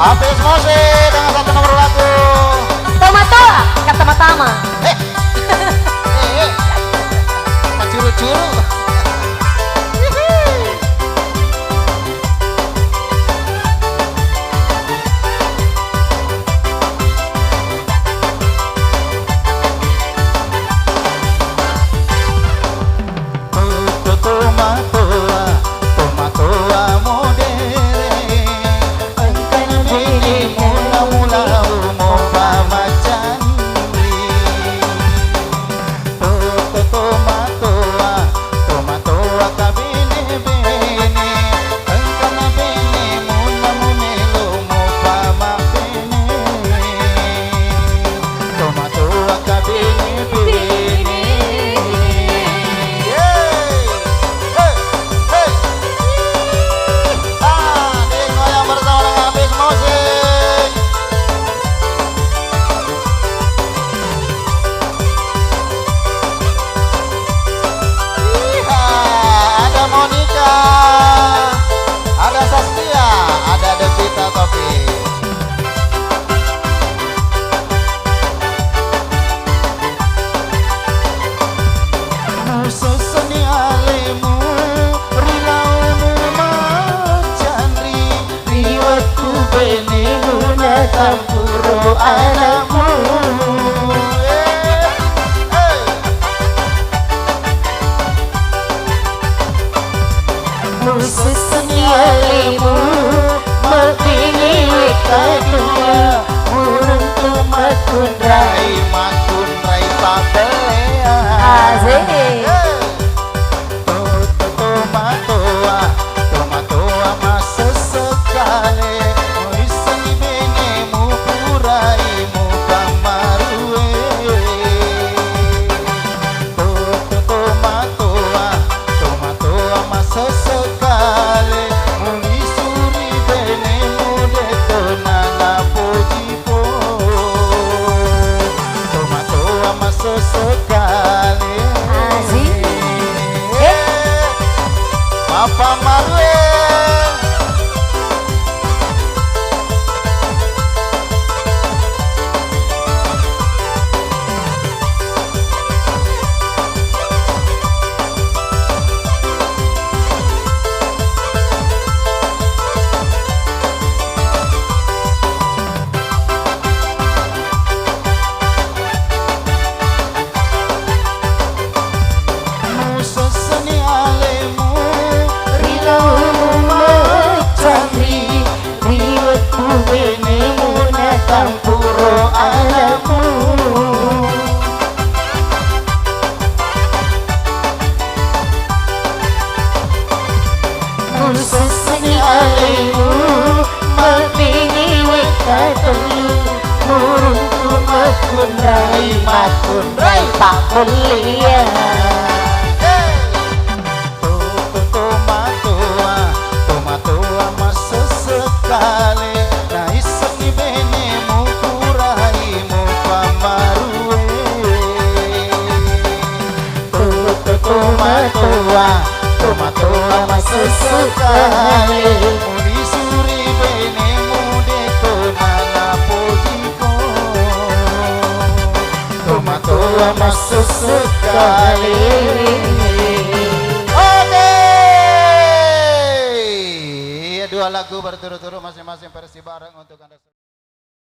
Habis Mose dengan satu nomor lagu Tomato kata-tama. Macuru-curu. Campuro anakmu musuh senialimu mempilih kedua burung tumatun rai papelea asik tomatoa masa sekali sekali Papa Marwe campuro anakmu musuh senialimu mempini wekatelu murung tumakun rai tak belia tomatoa masa sekali tomatoa masa sekali muni suri bene mude konana pojiko tomatoa masa sekali. Oke, dua lagu berturut-turut masing-masing versi bareng untuk Anda.